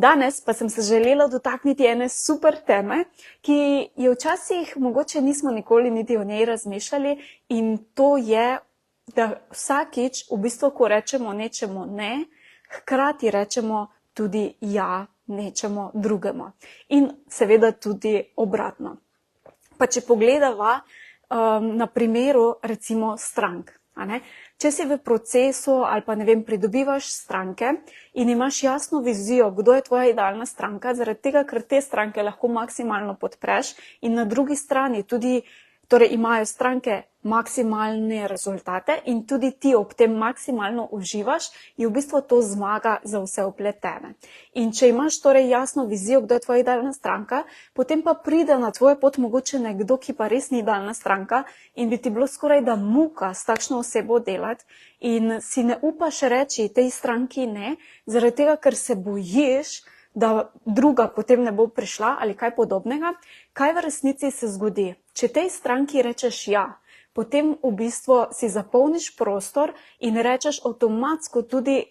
Danes pa sem se želela dotakniti ene super teme, ki je včasih mogoče nismo nikoli niti o njej razmišljali, in to je, da vsakič, v bistvu, ko rečemo nečemu ne, hkrati rečemo tudi ja nečemu drugemu. In seveda tudi obratno. Pa če pogledava na primeru recimo strank. Če si v procesu ali pa pridobivaš stranke in imaš jasno vizijo, kdo je tvoja idealna stranka, zaradi tega, ker te stranke lahko maksimalno podpreš, in na drugi strani tudi imajo stranke maksimalne rezultate in tudi ti ob tem maksimalno uživaš, je v bistvu to zmaga za vse vpletene. In če imaš jasno vizijo, kdo je tvoja idealna stranka, potem pa pride na tvojo pot mogoče nekdo, ki pa res ni idealna stranka, in bi ti bilo skoraj da muka s takšno osebo delati, in si ne upaš reči tej stranki ne, zaradi tega, ker se bojiš, da druga potem ne bo prišla ali kaj podobnega. Kaj v resnici se zgodi? Če tej stranki rečeš ja, potem v bistvu si zapolniš prostor in rečeš avtomatsko tudi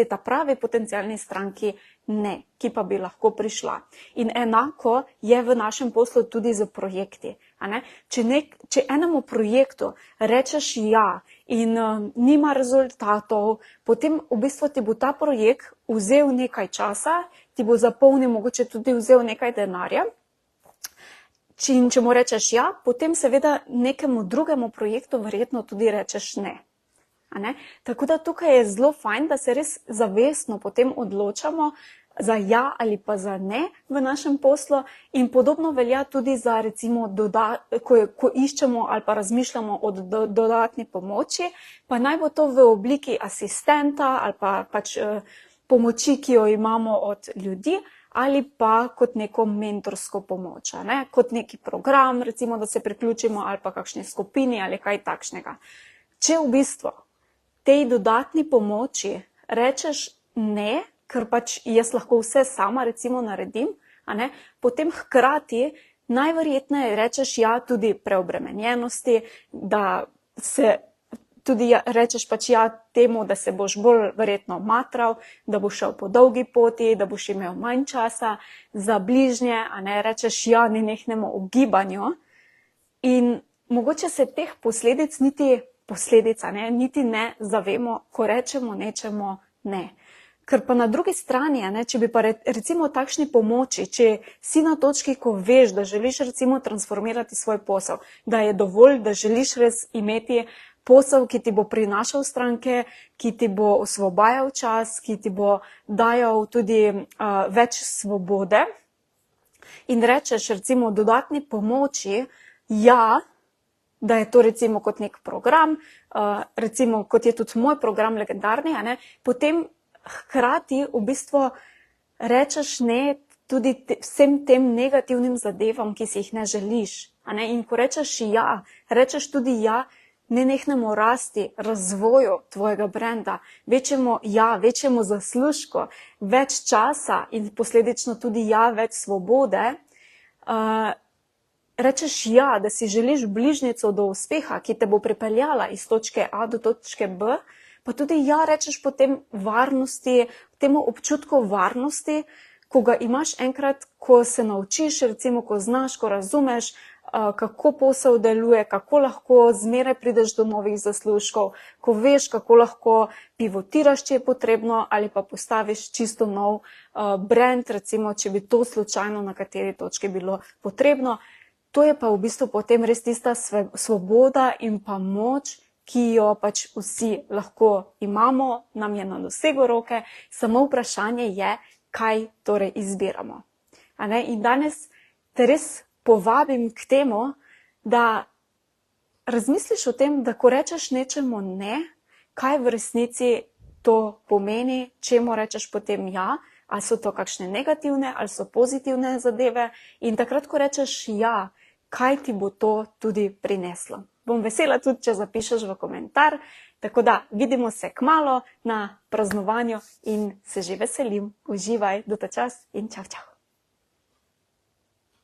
ta pravi potencialni stranki ne, ki pa bi lahko prišla. In enako je v našem poslu tudi z projekti. Če enemu projektu rečeš ja in nima rezultatov, potem v bistvu ti bo ta projekt vzel nekaj časa, ti bo zapolnil, mogoče tudi vzel nekaj denarja. Če mu rečeš ja, potem seveda nekemu drugemu projektu verjetno tudi rečeš ne. Tako da tukaj je zelo fajn, da se res zavestno potem odločamo za ja ali pa za ne v našem poslu, in podobno velja tudi za recimo, ko iščemo ali pa razmišljamo o dodatni pomoči, pa naj bo to v obliki asistenta ali pa pomoči, ki jo imamo od ljudi, ali pa kot neko mentorsko pomoč, kot neki program, recimo, da se priključimo, ali pa kakšni skupini ali kaj takšnega. Če v bistvu tej dodatni pomoči rečeš ne, ker jaz lahko vse sama recimo naredim, potem hkrati najverjetneje rečeš ja tudi preobremenjenosti, da se tudi rečeš ja temu, da se boš bolj verjetno matral, da boš šel po dolgi poti, da boš imel manj časa za bližnje, rečeš ja nenehnemu ugibanju, in mogoče se teh posledic niti ne zavemo, ko rečemo nečemu ne. Ker pa na drugi strani, če bi pa recimo takšni pomoči, če si na točki, ko veš, da želiš recimo transformirati svoj posel, da je dovolj, da želiš res imeti posel, ki ti bo prinašal stranke, ki ti bo osvobajal čas, ki ti bo dajal tudi več svobode, in rečeš recimo dodatni pomoči ja, da je to recimo kot nek program, recimo kot je tudi moj program legendarni, potem hkrati v bistvu rečeš ne tudi vsem tem negativnim zadevam, ki si jih ne želiš. In ko rečeš ja, rečeš tudi ja nenehnemu rasti, razvoju tvojega brenda, večjemu zaslužku, več časa in posledično tudi ja, več svobode. Rečeš ja, da si želiš bližnjico do uspeha, ki te bo pripeljala iz točke A do točke B, pa tudi ja, rečeš potem varnosti, temu občutku varnosti, ko ga imaš enkrat, ko se naučiš, recimo, ko znaš, ko razumeš, kako posel deluje, kako lahko zmeraj prideš do novih zaslužkov, ko veš, kako lahko pivotiraš, če je potrebno, ali pa postaviš čisto nov brand, recimo, če bi to slučajno na kateri točki bilo potrebno. To je pa v bistvu potem res tista svoboda in pa moč, ki jo vsi lahko imamo, nam je na dosegu roke, samo vprašanje je, kaj torej izbiramo. In danes te res povabim k temu, da razmisliš o tem, da ko rečeš nečemu ne, kaj v resnici to pomeni, čemu rečeš potem ja, ali so to kakšne negativne ali so pozitivne zadeve, in takrat, ko rečeš ja, kaj ti bo to tudi prineslo. Bom vesela tudi, če zapišeš v komentar, tako da vidimo se kmalu na praznovanju in se že veselim. Uživaj do ta čas in čau, čau.